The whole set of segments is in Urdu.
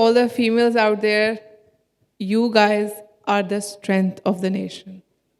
all the females out there, you guys are the strength of the nation.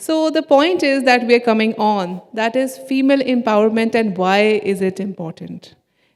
So the point is that we are coming on, that is female empowerment, and why is it important?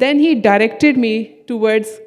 Then he directed me towards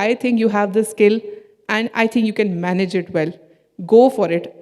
I think you have the skill and I think you can manage it well. Go for it.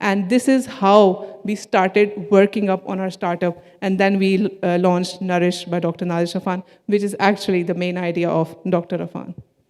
And this is how we started working up on our startup. And then we launched Nourish by Dr. Nazish Affan, which is actually the main idea of Dr. Affan.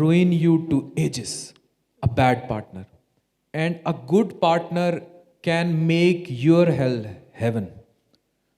ruin you to ages. A bad partner. And a good partner can make your hell heaven.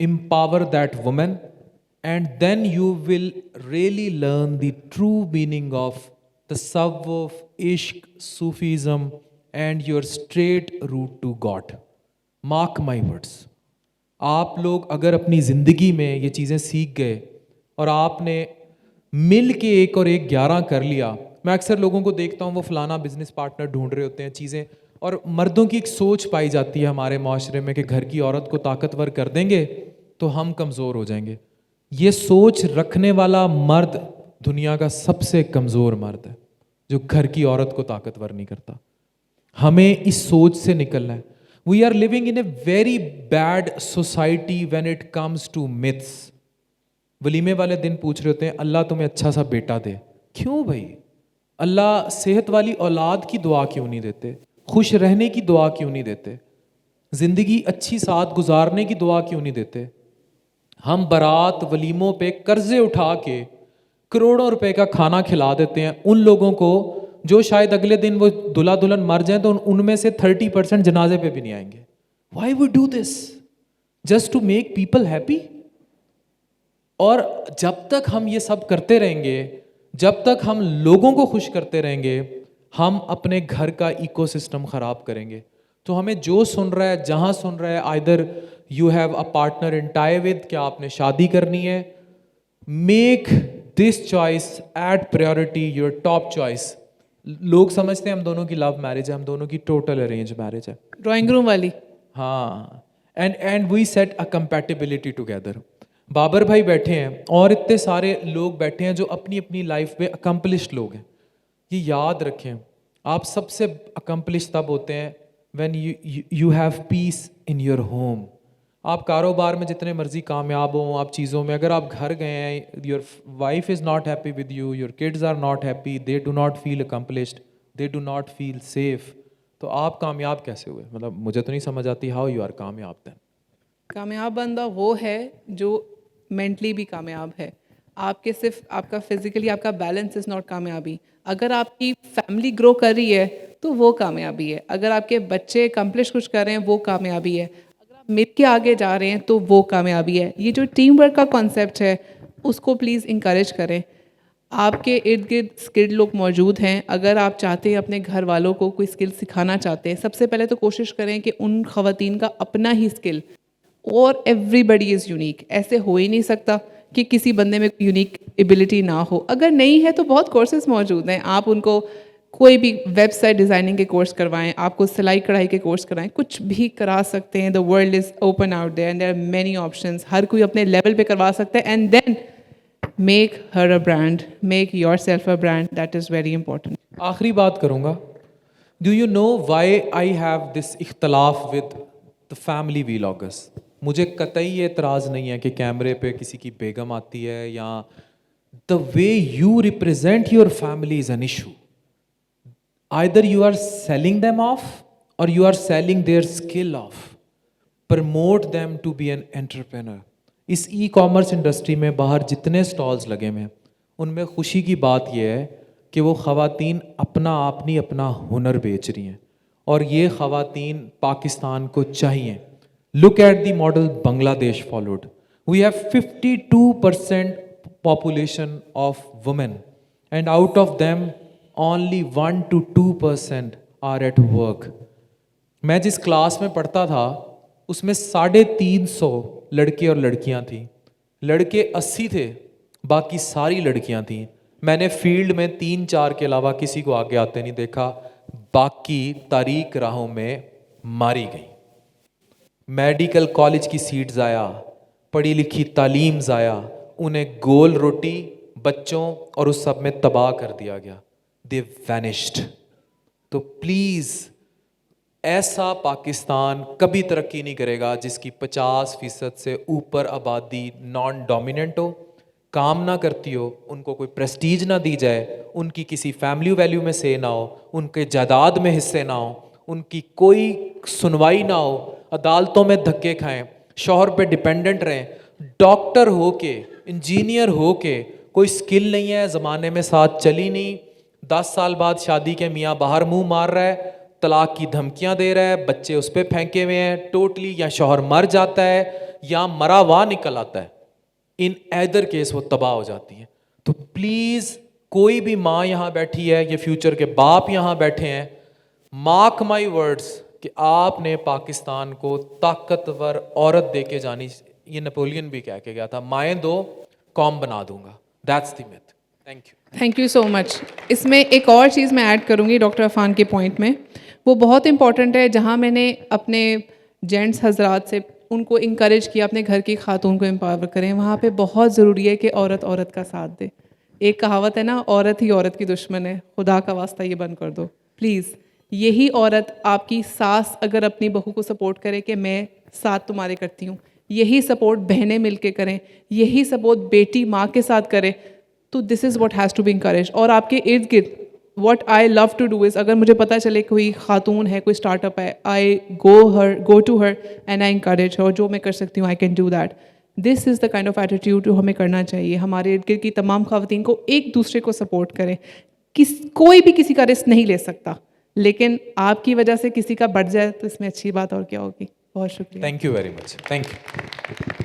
empower that woman and then you will really learn the true meaning of tasawwuf, ishq, Sufism, and your straight route to God. Mark my words. آپ لوگ اگر اپنی زندگی میں یہ چیزیں سیکھ گئے اور آپ نے مل کے ایک اور ایک 11 کر لیا. میں اکثر لوگوں کو دیکھتا ہوں وہ فلانا بزنس پارٹنر ڈھونڈ رہے ہوتے ہیں چیزیں, اور مردوں کی ایک سوچ پائی جاتی ہے ہمارے معاشرے میں کہ گھر کی عورت کو طاقتور کر دیں گے تو ہم کمزور ہو جائیں گے. یہ سوچ رکھنے والا مرد دنیا کا سب سے کمزور مرد ہے, جو گھر کی عورت کو طاقتور نہیں کرتا. ہمیں اس سوچ سے نکلنا ہے. We are living in a very bad society when it comes to myths. ولیمے والے دن پوچھ رہے ہوتے ہیں اللہ تمہیں اچھا سا بیٹا دے. کیوں بھائی؟ اللہ صحت والی اولاد کی دعا کیوں نہیں دیتے؟ خوش رہنے کی دعا کیوں نہیں دیتے؟ زندگی اچھی ساتھ گزارنے کی دعا کیوں نہیں دیتے؟ ہم بارات ولیموں پہ قرضے اٹھا کے کروڑوں روپے کا کھانا کھلا دیتے ہیں ان لوگوں کو جو شاید اگلے دن وہ دلہا دلہن مر جائیں تو ان میں سے 30% جنازے پہ بھی نہیں آئیں گے. Why we do this? Just to make people happy. اور جب تک ہم یہ سب کرتے رہیں گے, جب تک ہم لوگوں کو خوش کرتے رہیں گے, ہم اپنے گھر کا ایکو سسٹم خراب کریں گے. تو ہمیں جو سن رہا ہے, جہاں سن رہا ہے, either you have a partner in tie with, کیا آپ نے شادی کرنی ہے, make this choice at priority your top choice. لوگ سمجھتے ہیں ہم دونوں کی لو میرج ہے, ہم دونوں کی ٹوٹل ارینج میرج ہے, ڈرائنگ روم والی. ہاں, and we set a compatibility together. Babar بھائی بیٹھے ہیں اور اتنے سارے لوگ بیٹھے ہیں جو اپنی اپنی لائف پہ اکمپلشڈ لوگ ہیں. یہ یاد رکھیں, آپ سب سے اکمپلش تب ہوتے ہیں when you have peace in your home. آپ کاروبار میں جتنے مرضی کامیاب ہوں, آپ چیزوں میں, اگر آپ گھر گئے ہیں, your wife is not happy with you, your kids are not happy, they do not feel accomplished, they do not feel safe, تو آپ کامیاب کیسے ہوئے؟ مطلب مجھے تو نہیں سمجھ آتی ہاؤ یو آر کامیاب دین. کامیاب بندہ وہ ہے جو مینٹلی بھی کامیاب ہے. آپ کے صرف آپ کا فزیکلی آپ کا بیلنس از ناٹ کامیابی. اگر آپ کی فیملی گرو کر رہی ہے تو وہ کامیابی ہے. اگر آپ کے بچے اکمپلش کچھ کر رہے ہیں وہ کامیابی ہے. اگر آپ مل کے آگے جا رہے ہیں تو وہ کامیابی ہے. یہ جو ٹیم ورک کا کانسیپٹ ہے اس کو پلیز انکریج کریں. آپ کے ارد گرد اسکلڈ لوگ موجود ہیں. اگر آپ چاہتے ہیں اپنے گھر والوں کو کوئی اسکل سکھانا چاہتے ہیں, سب سے پہلے تو کوشش کریں کہ ان خواتین کا اپنا ہی اسکل, اور ایوری بڈی از یونیک. ایسے ہو ہی نہیں سکتا کہ کسی بندے میں یونیک ایبلٹی نہ ہو. اگر نہیں ہے تو بہت کورسز موجود ہیں, آپ ان کو کوئی بھی ویب سائٹ ڈیزائننگ کے کورس کروائیں, آپ کو سلائی کڑھائی کے کورس کرائیں, کچھ بھی کرا سکتے ہیں. The world is open out there and there are many options. ہر کوئی اپنے لیول پہ کروا سکتا ہے. And then make her a brand, make yourself a brand. That is very important. آخری بات کروں گا. Do you know why I have this اختلاف ود دا فیملی ویلاگرس؟ مجھے قطعی یہ اعتراض نہیں ہے کہ کیمرے پہ کسی کی بیگم آتی ہے, یا the way you represent your family is an issue. Either you are selling them off or you are selling their skill off. Promote them to be an entrepreneur. اس ای کامرس انڈسٹری میں باہر جتنے اسٹالز لگے ہوئے ہیں ان میں خوشی کی بات یہ ہے کہ وہ خواتین اپنا ہنر بیچ رہی ہیں, اور یہ خواتین پاکستان کو چاہیے. Look at the model Bangladesh followed. We have 52% population of women, and out of them only 1 to 2% are at work. میں جس کلاس میں پڑھتا تھا اس میں 350 لڑکے اور لڑکیاں تھیں. لڑکے 80 تھے, باقی ساری لڑکیاں تھیں. میں نے فیلڈ میں 3-4 کے علاوہ کسی کو آگے آتے نہیں دیکھا, باقی تاریک راہوں میں ماری گئی. میڈیکل کالج کی سیٹ ضائع, پڑھی لکھی تعلیم ضائع, انہیں گول روٹی بچوں اور اس سب میں تباہ کر دیا گیا. دے وینشڈ. تو پلیز ایسا پاکستان کبھی ترقی نہیں کرے گا جس کی 50% سے اوپر آبادی نان ڈومیننٹ ہو, کام نہ کرتی ہو, ان کو کوئی پریسٹیج نہ دی جائے, ان کی کسی فیملی ویلیو میں سے نہ ہو, ان کے جائیداد میں حصے نہ ہو, ان کی کوئی سنوائی نہ ہو, عدالتوں میں دھکے کھائیں, شوہر پہ ڈپینڈنٹ رہیں, ڈاکٹر ہو کے, انجینئر ہو کے, کوئی سکل نہیں ہے, زمانے میں ساتھ چلی نہیں, 10 سال بعد شادی کے میاں باہر منہ مار رہا ہے, طلاق کی دھمکیاں دے رہا ہے, بچے اس پہ پھینکے ہوئے ہیں ٹوٹلی, یا شوہر مر جاتا ہے یا مرا ہوا نکل آتا ہے. ان ایدر کیس وہ تباہ ہو جاتی ہیں. تو پلیز کوئی بھی ماں یہاں بیٹھی ہے, یہ فیوچر کے باپ یہاں بیٹھے ہیں, مارک مائی ورڈز کہ آپ نے پاکستان کو طاقتور عورت دے کے جانی. یہ نپولین بھی کہہ کے گیا تھا, مائیں دو قوم بنا دوں گا. That's the math. Thank you. Thank you so much. اس میں ایک اور چیز میں ایڈ کروں گی ڈاکٹر عفان کے پوائنٹ میں, وہ بہت امپورٹنٹ ہے. جہاں میں نے اپنے جینٹس حضرات سے ان کو انکریج کیا اپنے گھر کی خاتون کو امپاور کریں, وہاں پہ بہت ضروری ہے کہ عورت عورت کا ساتھ دے. ایک کہاوت ہے نا, عورت ہی عورت کی دشمن ہے, خدا کا واسطہ یہ بند کر دو پلیز. یہی عورت آپ کی ساس اگر اپنی بہو کو سپورٹ کرے کہ میں ساتھ تمہارے کرتی ہوں, یہی سپورٹ بہنیں مل کے کریں, یہی سپورٹ بیٹی ماں کے ساتھ کرے, تو this is what has to be encourage. اور آپ کے ارد گرد what I love to do is, اگر مجھے پتہ چلے کوئی خاتون ہے, کوئی اسٹارٹ اپ ہے, I go to her and I encourage her. جو میں کر سکتی ہوں I can do that. This is the kind of attitude جو ہمیں کرنا چاہیے. ہمارے ارد گرد کی تمام خواتین کو ایک دوسرے کو سپورٹ کریں. کوئی بھی کسی کا رسک نہیں لے سکتا, لیکن آپ کی وجہ سے کسی کا بڑھ جائے تو اس میں اچھی بات اور کیا ہوگی. بہت شکریہ. Thank you very much. Thank you.